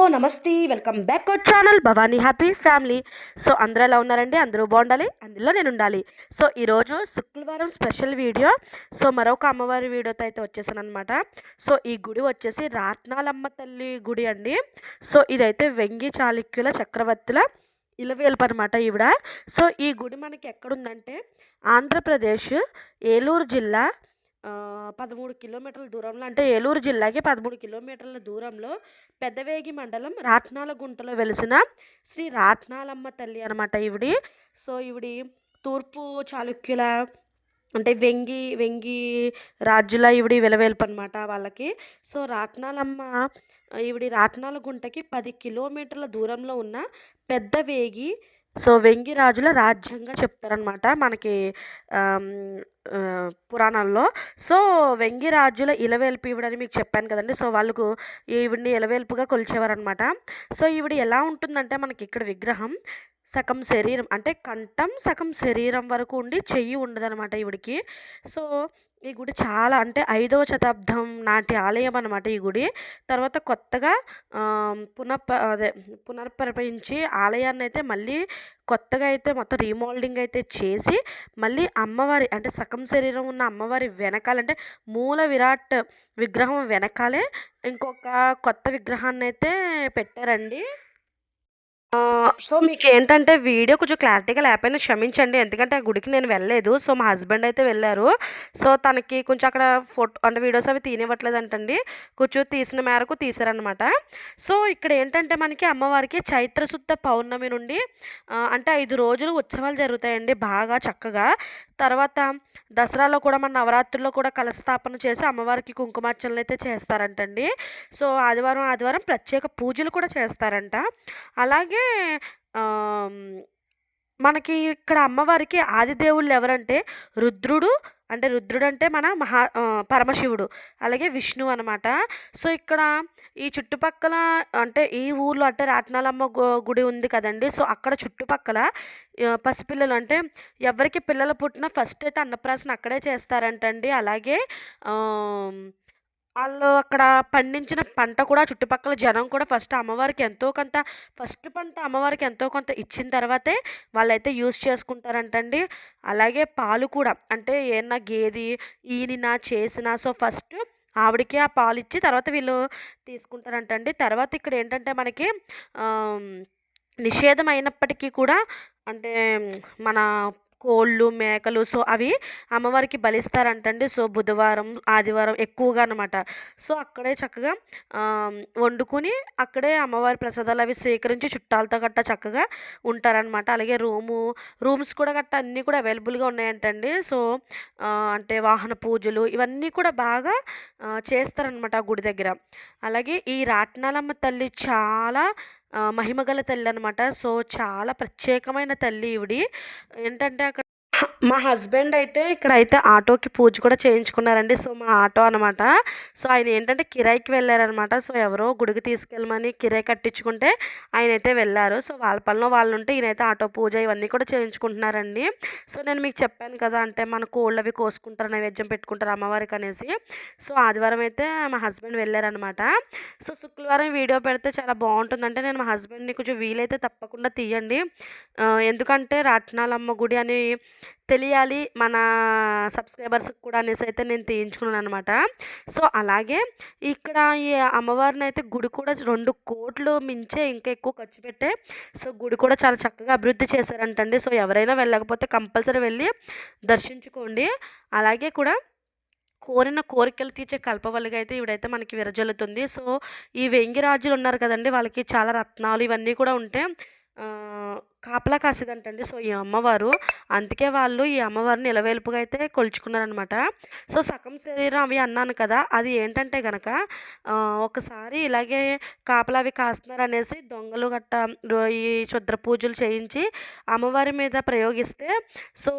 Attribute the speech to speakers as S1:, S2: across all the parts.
S1: నమస్తే welcome back to channel Bhavani happy family. So అందరూ ఎలా ఉన్నారండి? అందరూ బాగుండాలి, అందులో నేను ఉండాలి. సో ఈరోజు శుక్రవారం స్పెషల్ వీడియో. సో మరొక అమ్మవారి వీడియోతో అయితే వచ్చేసాను అనమాట. సో ఈ గుడి వచ్చేసి రాట్నాలమ్మ తల్లి గుడి అండి. సో ఇదైతే వెంగి చాళుక్యుల చక్రవర్తుల ఇలవేల్పు అనమాట ఈవిడ. సో ఈ గుడి మనకి ఎక్కడుందంటే ఆంధ్రప్రదేశ్ ఏలూరు జిల్లా 13 కిలోమీటర్ల దూరంలో, అంటే ఏలూరు జిల్లాకి 13 కిలోమీటర్ల దూరంలో పెద్దవేగి మండలం రాట్నాలగుంటలో వెలిసిన శ్రీ రాట్నాలమ్మ తల్లి అనమాట ఈవిడి. సో ఈవిడి తూర్పు చాళుక్యుల, అంటే వెంగి రాజుల ఈవిడి వెలవేల్పు అనమాట వాళ్ళకి. సో రాట్నాలమ్మ ఈవిడి రాట్నాలగుంటకి 10 కిలోమీటర్ల దూరంలో ఉన్న పెద్దవేగి, సో వెంగి రాజుల రాజ్యంగా చెప్తారనమాట మనకి పురాణాల్లో. సో వెంగి రాజుల ఇలవేల్పు ఈవిడని మీకు చెప్పాను కదండి. సో వాళ్ళకు ఈవిడిని ఇలవేల్పుగా కొలిచేవారనమాట. సో ఈవిడ ఎలా ఉంటుందంటే మనకి ఇక్కడ విగ్రహం సగం శరీరం, అంటే కంఠం సగం శరీరం వరకు ఉండి చెయ్యి ఉండదనమాట ఈవిడికి. సో ఈ గుడి చాలా, అంటే 5వ శతాబ్దం నాటి ఆలయం అనమాట ఈ గుడి. తర్వాత కొత్తగా పునర్ప్రపంచి ఆలయాన్ని అయితే మళ్ళీ కొత్తగా అయితే మొత్తం రీమోల్డింగ్ అయితే చేసి, మళ్ళీ అమ్మవారి, అంటే సగం శరీరం ఉన్న అమ్మవారి వెనకాలంటే మూల విరాట్ విగ్రహం వెనకాలే ఇంకొక కొత్త విగ్రహాన్ని అయితే పెట్టారండి. సో మీకేంటంటే వీడియో కొంచెం క్లారిటీగా లేకపోయినా క్షమించండి. ఎందుకంటే ఆ గుడికి నేను వెళ్ళలేదు. సో మా హస్బెండ్ అయితే వెళ్ళారు. సో తనకి కొంచెం అక్కడ అంటే వీడియోస్ అవి తీనివ్వట్లేదంటండి. కొంచెం తీసిన మేరకు తీశారనమాట. సో ఇక్కడ ఏంటంటే మనకి అమ్మవారికి చైత్రశుద్ధ పౌర్ణమి నుండి అంటే 5 రోజులు ఉత్సవాలు జరుగుతాయండి బాగా చక్కగా. తర్వాత దసరాలో కూడా మన నవరాత్రుల్లో కూడా కలశస్థాపన చేసి అమ్మవారికి కుంకుమార్చనలు అయితే చేస్తారంటండి. సో ఆదివారం ప్రత్యేక పూజలు కూడా చేస్తారంట. అలాగే మనకి ఇక్కడ అమ్మవారికి ఆదిదేవుళ్ళు ఎవరంటే రుద్రుడు, అంటే మన పరమశివుడు, అలాగే విష్ణువు అనమాట. సో ఇక్కడ ఈ చుట్టుపక్కల, అంటే ఈ ఊర్లో అంటే రాట్నాలమ్మ గుడి ఉంది కదండి. సో అక్కడ చుట్టుపక్కల పసిపిల్లలు, అంటే ఎవరికి పిల్లలు పుట్టినా ఫస్ట్ అయితే అన్నప్రాసన అక్కడే చేస్తారంటండి. అలాగే వాళ్ళు అక్కడ పండించిన పంట కూడా చుట్టుపక్కల జనం కూడా ఫస్ట్ అమ్మవారికి ఎంతో కొంత, ఫస్ట్ పంట అమ్మవారికి ఎంతో కొంత ఇచ్చిన తర్వాతే వాళ్ళైతే యూజ్ చేసుకుంటారంటండి. అలాగే పాలు కూడా, అంటే ఏమన్నా గేది ఈనినా చేసినా సో ఫస్ట్ ఆవిడకి ఆ పాలు ఇచ్చి తర్వాత వీళ్ళు తీసుకుంటారంటండి. తర్వాత ఇక్కడ ఏంటంటే మనకి నిషేధం అయినప్పటికీ కూడా, అంటే మన కోళ్ళు, మేకలు, సో అవి అమ్మవారికి బలిస్తారంటండి. సో బుధవారం, ఆదివారం ఎక్కువగా అనమాట. సో అక్కడే చక్కగా వండుకుని అక్కడే అమ్మవారి ప్రసాదాలు అవి సేకరించి చుట్టాలతో గట్టా చక్కగా ఉంటారనమాట. అలాగే రూమ్స్ కూడా గట్టా అన్నీ కూడా అవైలబుల్గా ఉన్నాయంటండి. సో అంటే వాహన పూజలు ఇవన్నీ కూడా బాగా చేస్తారనమాట ఆ గుడి దగ్గర. అలాగే ఈ రాట్నాలమ్మ తల్లి చాలా మహిమగల తల్లి అనమాట. సో చాలా ప్రత్యేకమైన తల్లి ఈవిడి. ఏంటంటే అక్కడ మా హస్బెండ్ అయితే ఇక్కడైతే ఆటోకి పూజ కూడా చేయించుకున్నారండి. సో మా ఆటో అనమాట. సో ఆయన ఏంటంటే కిరాయికి వెళ్ళారనమాట. సో ఎవరో గుడికి తీసుకెళ్ళమని కిరాయి కట్టించుకుంటే ఆయన అయితే వెళ్ళారు. సో వాళ్ళ పనిలో వాళ్ళు ఉంటే ఈయనైతే ఆటో పూజ ఇవన్నీ కూడా చేయించుకుంటున్నారండి. సో నేను మీకు చెప్పాను కదా, అంటే మన కోళ్ళు అవి కోసుకుంటారు, నైవేద్యం పెట్టుకుంటారు అమ్మవారికి అనేసి. సో ఆదివారం అయితే మా హస్బెండ్ వెళ్ళారనమాట. సో శుక్రవారం వీడియో పెడితే చాలా బాగుంటుంది, అంటే నేను మా హస్బెండ్ని కొంచెం వీలైతే తప్పకుండా తీయండి. ఎందుకంటే రాట్నాలమ్మ గుడి అని తెలియాలి మన సబ్స్క్రైబర్స్కి కూడా అనేసి అయితే నేను తీయించుకున్నాను అనమాట. సో అలాగే ఇక్కడ ఈ అమ్మవారిని అయితే గుడి కూడా 2 కోట్లు మించే ఇంకా ఎక్కువ ఖర్చు పెట్టే, సో గుడి కూడా చాలా చక్కగా అభివృద్ధి చేశారంటండి. సో ఎవరైనా వెళ్ళకపోతే కంపల్సరీ వెళ్ళి దర్శించుకోండి. అలాగే కూడా కోరిన కోరికలు తీర్చే కల్పవల్లిగా అయితే ఈవిడైతే మనకి విరజల్లుతుంది. సో ఈ వెంగి రాజులు ఉన్నారు కదండి, వాళ్ళకి చాలా రత్నాలు ఇవన్నీ కూడా ఉంటే కాపలా కాసేదంటండి. సో ఈ అమ్మవారు, అందుకే వాళ్ళు ఈ అమ్మవారిని ఇలవేల్పుగా అయితే కొలుచుకున్నారనమాట. సో సగం శరీరం అవి అన్నాను కదా, అది ఏంటంటే గనక ఒకసారి ఇలాగే కాపలా అవి కాస్తున్నారు అనేసి దొంగలు గట్ట ఈ క్షుద్ర పూజలు చేయించి అమ్మవారి మీద ప్రయోగిస్తే, సో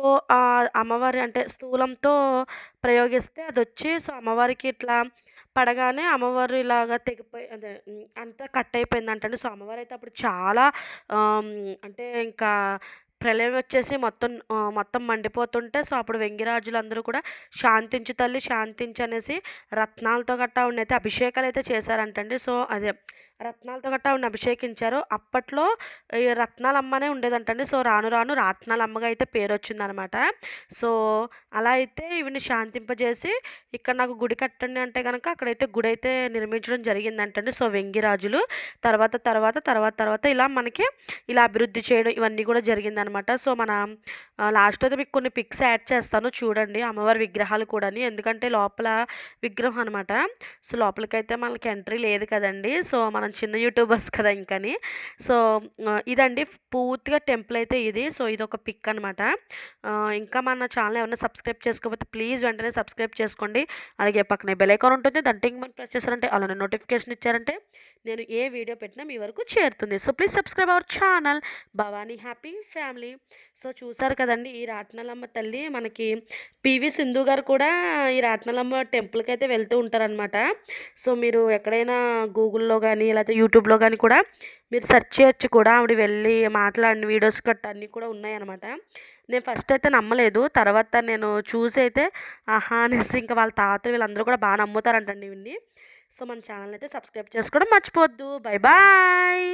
S1: అమ్మవారి అంటే స్థూలంతో ప్రయోగిస్తే అది వచ్చి, సో అమ్మవారికి ఇట్లా పడగానే అమ్మవారు ఇలాగ తెగిపోయి, అదే అంతా కట్ అయిపోయిందంటండి. సో అమ్మవారు అయితే అప్పుడు చాలా అంటే ఇంకా ప్రళయం వచ్చేసి మొత్తం మండిపోతుంటే, సో అప్పుడు వెంగిరాజులందరూ కూడా శాంతించు తల్లి శాంతించు అనేసి రత్నాలతో గట్టా ఉన్నైతే అభిషేకాలు అయితే చేశారంటండి. సో అదే రత్నాలతో గట్టా ఆవిడని అభిషేకించారు. అప్పట్లో ఈ రత్నాలమ్మనే ఉండేదంటండి. సో, రాను రాను రాట్నాలమ్మగా అయితే పేరొచ్చిందనమాట. సో, అలా అయితే ఈవిడని శాంతింపజేసి, ఇక్కడ నాకు గుడి కట్టండి అంటే గనక అక్కడైతే గుడైతే నిర్మించడం జరిగిందంటండి. సో, వెంగిరాజులు తర్వాత ఇలా మనకి ఇలా అభివృద్ధి చేయడం ఇవన్నీ కూడా జరిగిందనమాట. సో, మన లాస్ట్‌లో అయితే మీకు కొన్ని పిక్స్ యాడ్ చేస్తాను చూడండి. అమ్మవారి విగ్రహాలు కూడాని. ఎందుకంటే లోపల విగ్రహం అనమాట. సో, లోపలికైతే మనకి ఎంట్రీ లేదు కదండీ. సో, మనం చిన్న యూట్యూబర్స్ కదా ఇంకని. సో, ఇదండి పూర్తిగా టెంపుల్ అయితే ఇది. సో, ఇదొక పిక్ అనమాట. ఇంకా మన ఛానల్ ఎవరైనా సబ్స్క్రైబ్ చేసుకోకపోతే ప్లీజ్ వెంటనే సబ్స్క్రైబ్ చేసుకోండి. అలాగే పక్కనే బెల్ ఐకాన్ ఉంటుంది. దాన్ని టింగ్ మని ప్రెస్ చేశారంటే అలానే నోటిఫికేషన్ ఇచ్చారంటే నేను ఏ వీడియో పెట్టినా మీ వరకు చేరుతుంది. So, please subscribe our channel Bhavani happy family. So, చూసారు కదండీ ఈ రాట్నాలమ్మ తల్లి మనకి పివి సింధు గారు కూడా ఈ రాట్నాలమ్మ టెంపుల్‌కైతే వెళ్తూ ఉంటారనమాట. సో, మీరు ఎక్కడైనా గూగుల్‌లో గానీ, లేకపోతే యూట్యూబ్‌లో గానీ కూడా మీరు సెర్చ్ చేయొచ్చు కూడా. ఆవిడ వెళ్ళి మాట్లాడిన వీడియోస్ గట్టా అన్నీ కూడా ఉన్నాయనమాట. నేను ఫస్ట్ అయితే నమ్మలేదు. తర్వాత నేను చూసైతే ఆహా! అనేసి ఇంకా వాళ్ళ తాతయ్య వీళ్ళందరూ కూడా నమ్ముతారంటండి ఈవిడ్ని. సో, మన ఛానల్‌ని అయితే సబ్స్క్రైబ్ చేసుకోవడం మర్చిపోవద్దు. Bye bye.